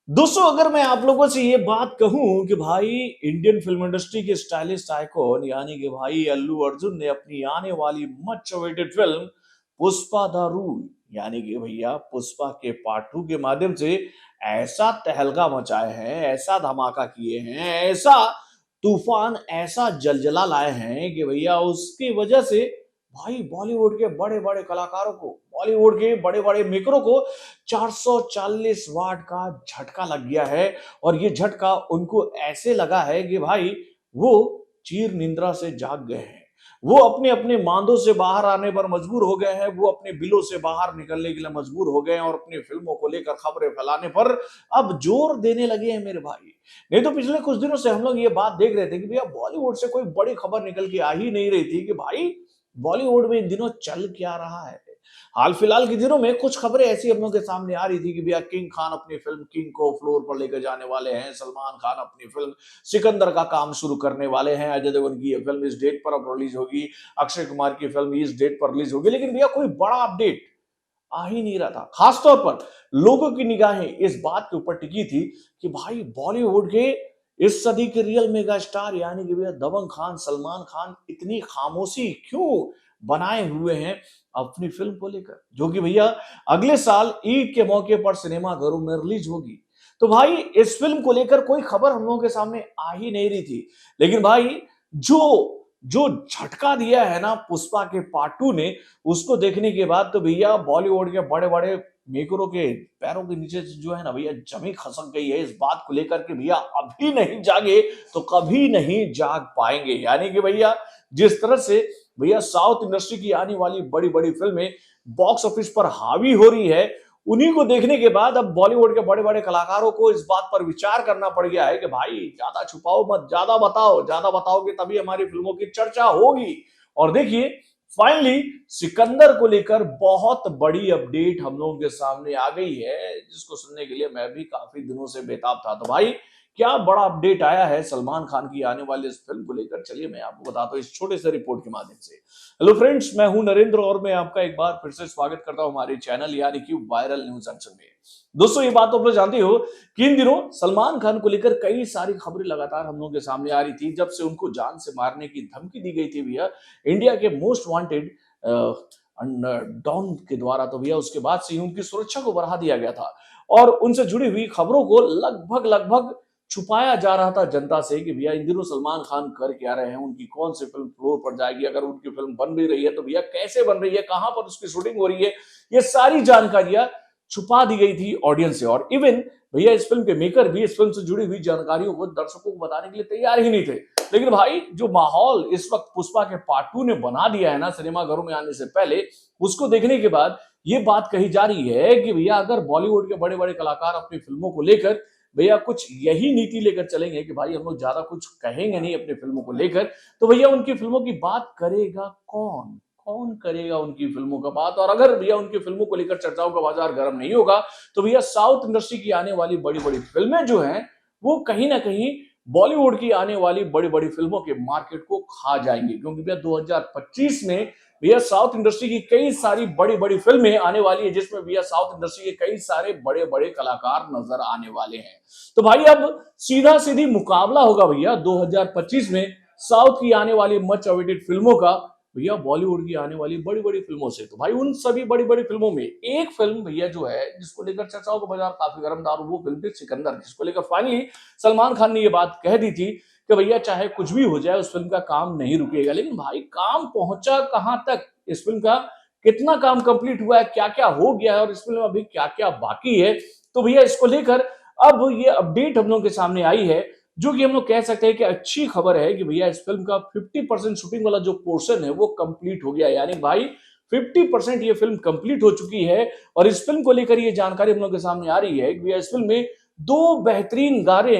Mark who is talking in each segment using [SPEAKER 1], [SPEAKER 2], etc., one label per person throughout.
[SPEAKER 1] दोस्तों अगर मैं आप लोगों से ये बात कहूं कि भाई इंडियन फिल्म इंडस्ट्री के स्टाइलिस्ट आइकॉन यानी कि भाई अल्लू अर्जुन ने अपनी आने वाली much awaited film Pushpa the rule यानी कि भैया पुष्पा के पार्ट 2 के माध्यम से ऐसा तहलका मचाए हैं, ऐसा धमाका किए हैं, ऐसा तूफान, ऐसा जलजला लाए हैं कि भैया उसकी वजह से भाई बॉलीवुड के बड़े बड़े कलाकारों को, बॉलीवुड के बड़े बड़े मेकरों को 440 वाट का झटका लग गया है। और ये झटका उनको ऐसे लगा है कि भाई वो चीर निंद्रा से जाग गए हैं, वो अपने अपने मांदों से बाहर आने पर मजबूर हो गए हैं, वो अपने बिलों से बाहर निकलने के लिए मजबूर हो गए हैं और अपनी फिल्मों को लेकर खबरें फैलाने पर अब जोर देने लगे हैं मेरे भाई। नहीं तो पिछले कुछ दिनों से हम लोग ये बात देख रहे थे कि भैया बॉलीवुड से कोई बड़ी खबर निकल के आ ही नहीं रही थी कि भाई बॉलीवुड में इन दिनों चल क्या रहा है। हाल फिलहाल के दिनों में कुछ खबरें ऐसी हम लोग के सामने आ रही थी कि भैया किंग खान अपनी फिल्म किंग को फ्लोर पर लेकर जाने वाले हैं, सलमान खान अपनी फिल्म सिकंदर का काम शुरू करने वाले हैं, अजय देवगन की ये फिल्म इस डेट पर अब रिलीज होगी, अक्षय कुमार की फिल्म इस डेट पर रिलीज होगी। लेकिन भैया कोई बड़ा अपडेट आ ही नहीं रहा था। खासतौर पर लोगों की निगाहें इस बात के ऊपर टिकी थी कि भाई बॉलीवुड के इस सदी के रियल मेगा स्टार यानी कि भैया दबंग खान, सलमान खान इतनी खामोशी क्यों बनाए हुए हैं अपनी फिल्म को लेकर, जो कि भैया अगले साल ईद के मौके पर सिनेमाघरों में रिलीज होगी। तो भाई इस फिल्म को लेकर कोई खबर हम लोगों के सामने आ ही नहीं रही थी। लेकिन भाई जो जो झटका दिया है ना पुष्पा के पार्ट 2 ने, उसको देखने के बाद तो भैया बॉलीवुड के बड़े बड़े मेकरों के पैरों के नीचे से जो है ना भैया जमी खसक गई है इस बात को लेकर के भैया अभी नहीं जागे तो कभी नहीं जाग पाएंगे। यानी कि भैया जिस तरह से भैया साउथ इंडस्ट्री की आने वाली बड़ी बड़ी फिल्में बॉक्स ऑफिस पर हावी हो रही है, उन्हीं को देखने के बाद अब बॉलीवुड के बड़े बड़े कलाकारों को इस बात पर विचार करना पड़ गया है कि भाई ज्यादा छुपाओ मत, ज्यादा बताओगे तभी हमारी फिल्मों की चर्चा होगी। और देखिए फाइनली सिकंदर को लेकर बहुत बड़ी अपडेट हम लोगों के सामने आ गई है, जिसको सुनने के लिए मैं भी काफी दिनों से बेताब था। तो भाई क्या बड़ा अपडेट आया है सलमान खान की आने वाली इस फिल्म को लेकर, चलिए मैं आपको बताता हूँ इस छोटे से रिपोर्ट के माध्यम से। हेलो फ्रेंड्स, मैं हूं नरेंद्र और मैं आपका एक बार फिर से स्वागत करता हूं हमारे चैनल यानी कि वायरल न्यूज अंचल में। दोस्तों ये बात तो आप लोग जानते हो कि इन दिनों सलमान खान को लेकर कई सारी खबरें लगातार हम लोगों के सामने आ रही थी, जब से उनको जान से मारने की धमकी दी गई थी भैया इंडिया के मोस्ट वांटेड डॉन के द्वारा। तो भैया उसके बाद से ही उनकी सुरक्षा को बढ़ा दिया गया था और उनसे जुड़ी हुई खबरों को लगभग लगभग छुपाया जा रहा था जनता से कि भैया इन दिनों सलमान खान कर क्या रहे हैं, उनकी कौन सी फिल्म फ्लोर पर जाएगी, अगर उनकी फिल्म बन भी रही है तो भैया कैसे बन रही है, कहां पर उसकी शूटिंग हो रही है, ये सारी जानकारियां छुपा दी गई थी ऑडियंस से। और इवन भैया इस फिल्म के मेकर भी इस फिल्म से जुड़ी हुई जानकारियों को दर्शकों को बताने के लिए तैयार ही नहीं थे। लेकिन भाई जो माहौल इस वक्त पुष्पा के पार्ट 2 ने बना दिया है ना सिनेमाघरों में आने से पहले, उसको देखने के बाद ये बात कही जा रही है कि भैया अगर बॉलीवुड के बड़े बड़े कलाकार अपनी फिल्मों को लेकर भैया कुछ यही नीति लेकर चलेंगे कि भाई हम लोग ज्यादा कुछ कहेंगे नहीं अपनी फिल्मों को लेकर, तो भैया उनकी फिल्मों की बात करेगा कौन, कौन करेगा उनकी फिल्मों का बात। और अगर भैया उनकी फिल्मों को लेकर चर्चाओं का बाजार गर्म नहीं होगा तो भैया साउथ इंडस्ट्री की आने वाली बड़ी बड़ी फिल्में जो हैं वो कहीं ना कहीं बॉलीवुड की आने वाली बड़ी बड़ी फिल्मों के मार्केट को खा जाएंगे। क्योंकि भैया 2025 में भैया साउथ इंडस्ट्री की कई सारी बड़ी बड़ी फिल्में आने वाली है, जिसमें भैया साउथ इंडस्ट्री के कई सारे बड़े बड़े कलाकार नजर आने वाले हैं। तो भाई अब सीधा सीधी मुकाबला होगा भैया 2025 में साउथ की आने वाली मच अवेटेड फिल्मों का भैया बॉलीवुड की आने वाली बड़ी बड़ी फिल्मों से। तो भाई उन सभी बड़ी बड़ी फिल्मों में एक फिल्म भैया जो है जिसको लेकर चर्चाओं का बाजार काफी गर्मदार, वो फिल्म थी सिकंदर, जिसको लेकर फाइनली सलमान खान ने ये बात कह दी थी कि भैया चाहे कुछ भी हो जाए उस फिल्म का काम नहीं रुकेगा। लेकिन भाई काम पहुंचा कहां तक, इस फिल्म का कितना काम कंप्लीट हुआ है, क्या क्या हो गया है और इस फिल्म में अभी क्या क्या बाकी है, तो भैया इसको लेकर अब ये अपडेट हम लोग के सामने आई है, जो कि हम लोग कह सकते हैं कि अच्छी खबर है कि भैया इस फिल्म का 50% शूटिंग वाला जो पोर्शन है वो कंप्लीट हो गया है। यानी भाई 50% ये फिल्म कंप्लीट हो चुकी है। और इस फिल्म को लेकर ये जानकारी हम लोग के सामने आ रही है कि भैया इस फिल्म में दो बेहतरीन गाने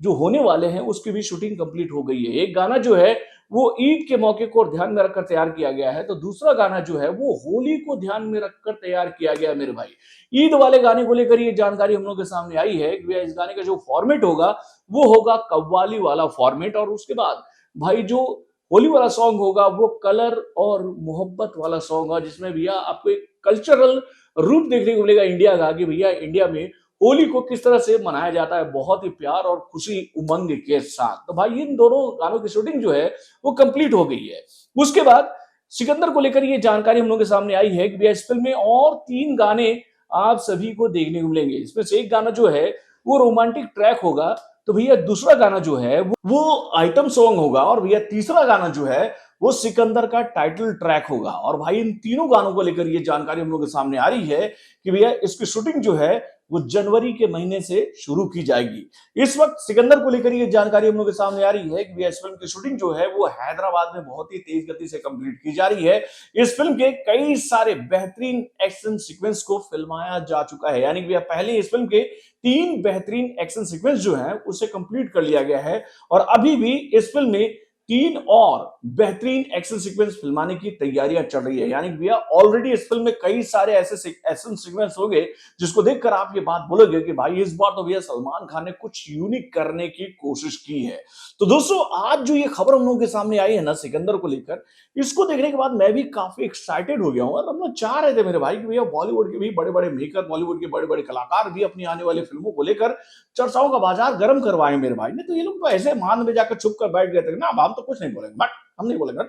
[SPEAKER 1] जो होने वाले हैं उसकी भी शूटिंग कंप्लीट हो गई है। एक गाना जो है वो ईद के मौके को ध्यान में रखकर तैयार किया गया है, तो दूसरा गाना जो है वो होली को ध्यान में रखकर तैयार किया गया है मेरे भाई। ईद वाले गाने को लेकर ये जानकारी हम लोग के सामने आई है कि भैया इस गाने का जो फॉर्मेट होगा वो होगा कव्वाली वाला फॉर्मेट, और उसके बाद भाई जो होली वाला सॉन्ग होगा वो कलर और मोहब्बत वाला सॉन्ग होगा, जिसमें भैया आपको एक कल्चरल रूप देखने को मिलेगा इंडिया का कि भैया इंडिया में होली को किस तरह से मनाया जाता है बहुत ही प्यार और खुशी उमंग के साथ। तो भाई इन दोनों गानों की शूटिंग जो है वो कंप्लीट हो गई है। उसके बाद सिकंदर को लेकर ये जानकारी हम लोगों के सामने आई है कि भैया इस फिल्म में और 3 गाने आप सभी को देखने को मिलेंगे। इसमें से एक गाना जो है वो रोमांटिक ट्रैक होगा, तो भैया दूसरा गाना जो है वो आइटम सॉन्ग होगा और भैया तीसरा गाना जो है वो सिकंदर का टाइटल ट्रैक होगा। और भाई इन तीनों गानों को लेकर ये जानकारी हम लोग के सामने आ रही है कि भैया इसकी शूटिंग जो है वो जनवरी के महीने से शुरू की जाएगी। इस वक्त सिकंदर को लेकर ये जानकारी हम लोग के सामने आ रही है कि भैया इस फिल्म की शूटिंग जो है वो हैदराबाद में बहुत ही तेज गति से कंप्लीट की जा रही है। इस फिल्म के कई सारे बेहतरीन एक्शन सीक्वेंस को फिल्माया जा चुका है, यानी कि भैया पहले इस फिल्म के 3 बेहतरीन एक्शन सीक्वेंस जो हैं उसे कंप्लीट कर लिया गया है और अभी भी इस फिल्म में 3 और बेहतरीन एक्शन सीक्वेंस फिल्माने की तैयारियां चल रही है। यानी कि भैया ऑलरेडी इस फिल्म में कई सारे ऐसे एक्शन सीक्वेंस हो गए जिसको देखकर आप ये बात बोलोगे कि भाई इस बार तो भैया सलमान खान ने कुछ यूनिक करने की कोशिश की है। तो दोस्तों आज जो ये खबर हम लोगों के सामने आई है ना सिकंदर को लेकर, इसको देखने के बाद मैं भी काफी एक्साइटेड हो गया हूं। और हम लोग चाह रहे थे मेरे भाई कि भैया बॉलीवुड के भी बड़े बड़े मेकर, बॉलीवुड के बड़े बड़े कलाकार भी अपनी आने वाली फिल्मों को लेकर चर्चाओं का बाजार गर्म करवाए मेरे भाई ने। तो ये लोग तो ऐसे मान में जाकर छुप कर बैठ गए थे ना, अब हम तो कुछ नहीं बोलेंगे, बट हम नहीं बोलेंगे,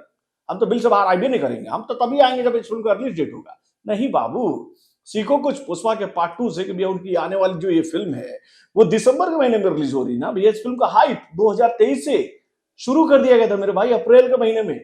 [SPEAKER 1] हम तो बिल से बाहर आई भी नहीं करेंगे, हम तो तभी आएंगे जब इस फिल्म का रिलीज डेट होगा। नहीं बाबू, सीखो कुछ पुष्पा के पार्ट 2 से कि भैया उनकी आने वाली जो ये फिल्म है वो दिसंबर के महीने में रिलीज हो रही है ना। भैया इस फिल्म का हाइप 2023 से शुरू कर दिया गया था मेरे भाई, अप्रैल के महीने में।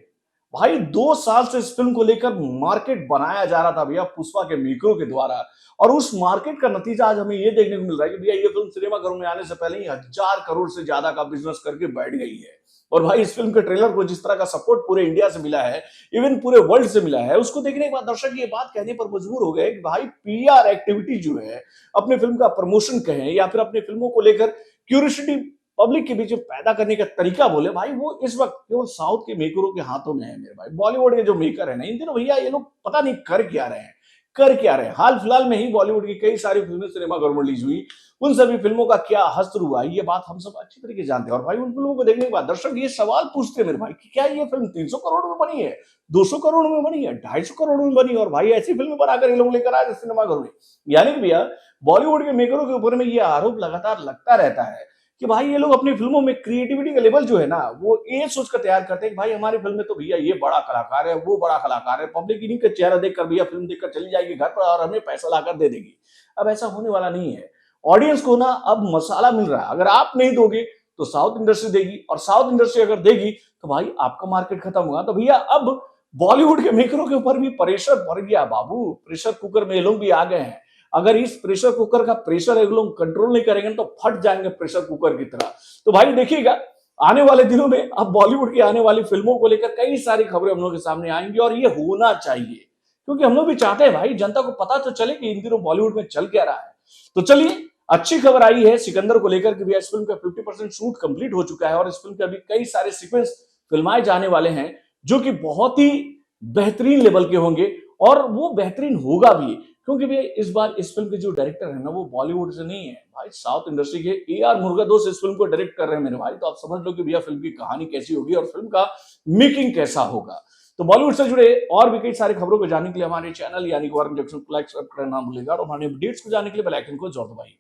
[SPEAKER 1] भाई 2 साल से इस फिल्म को लेकर मार्केट बनाया जा रहा था भैया पुष्पा के मेकरों के द्वारा, और उस मार्केट का नतीजा आज हमें ये देखने को मिल रहा है कि भैया ये फिल्म सिनेमाघरों में आने से पहले ही 1000 करोड़ से ज्यादा का बिजनेस करके बैठ गई है। और भाई इस फिल्म के ट्रेलर को जिस तरह का सपोर्ट पूरे इंडिया से मिला है, इवन पूरे वर्ल्ड से मिला है, उसको देखने के बाद दर्शक ये बात कहने पर मजबूर हो गए कि भाई पीआर एक्टिविटी जो है, अपने फिल्म का प्रमोशन कहें या फिर अपने फिल्मों को लेकर क्यूरियोसिटी पब्लिक के बीच में पैदा करने का तरीका बोले, भाई वो इस वक्त केवल साउथ के मेकरों के हाथों में है मेरे भाई। बॉलीवुड के जो मेकर है ना, इन दिनों भैया ये लोग पता नहीं कर क्या रहे हैं, कर क्या रहे हैं। हाल फिलहाल में ही बॉलीवुड की कई सारी फिल्में सिनेमाघरों में रिलीज हुई, उन सभी फिल्मों का क्या हश्र हुआ ये बात हम सब अच्छी तरीके से जानते हैं। और भाई उन फिल्मों को देखने के बाद दर्शक ये सवाल पूछते हैं मेरे भाई कि क्या ये फिल्म 300 करोड़ में बनी है, 200 करोड़ में बनी है, 250 करोड़ में बनी है, और भाई ऐसी फिल्में बनाकर ये लोग लेकर आए सिनेमाघरों में। यानी कि भैया बॉलीवुड के मेकरों के ऊपर में ये आरोप लगातार लगता रहता है कि भाई ये लोग अपनी फिल्मों में क्रिएटिविटी का लेवल जो है ना वो ये सोचकर तैयार करते हैं कि भाई हमारी फिल्म में तो भैया ये बड़ा कलाकार है, वो बड़ा कलाकार है, पब्लिक इन्हीं का चेहरा देखकर भैया फिल्म देखकर चली जाएगी घर पर और हमें पैसा लाकर दे देगी। अब ऐसा होने वाला नहीं है। ऑडियंस को ना अब मसाला मिल रहा है, अगर आप नहीं दोगे तो साउथ इंडस्ट्री देगी, और साउथ इंडस्ट्री अगर देगी तो भाई आपका मार्केट खत्म होगा। तो भैया अब बॉलीवुड के मेकरों के ऊपर भी प्रेशर बढ़ गया बाबू, प्रेशर कुकर में ये लोग भी आ गए हैं। अगर इस प्रेशर कुकर का प्रेशर एक लोग कंट्रोल नहीं करेंगे तो फट जाएंगे प्रेशर कुकर की तरह। तो भाई देखिएगा आने वाले दिनों में अब बॉलीवुड की आने वाली फिल्मों को लेकर कई सारी खबरें हम लोग के सामने आएंगी, और ये होना चाहिए क्योंकि हम लोग भी चाहते हैं भाई जनता को पता तो चले कि इन दिनों बॉलीवुड में चल क्या रहा है। तो चलिए अच्छी खबर आई है सिकंदर को लेकर कि भैया इस फिल्म का 50% शूट कंप्लीट हो चुका है और इस फिल्म के अभी कई सारे सीक्वेंस फिल्माए जाने वाले हैं जो कि बहुत ही बेहतरीन लेवल के होंगे, और वो बेहतरीन होगा भी क्योंकि भैया इस बार इस फिल्म के जो डायरेक्टर है ना वो बॉलीवुड से नहीं है भाई, साउथ इंडस्ट्री के ए.आर. मुरुगदोस इस फिल्म को डायरेक्ट कर रहे हैं मेरे भाई। तो आप समझ लो कि भैया फिल्म की कहानी कैसी होगी और फिल्म का मेकिंग कैसा होगा। तो बॉलीवुड से जुड़े और भी कई सारी खबरों को जानने के लिए हमारे चैनल यानी कि वार्न जंक्शन को लाइक सब्सक्राइब करना ना भूलिएगा, और हमारे अपडेट्स को जानने के लिए बेल आइकन को जरूर दबाइए।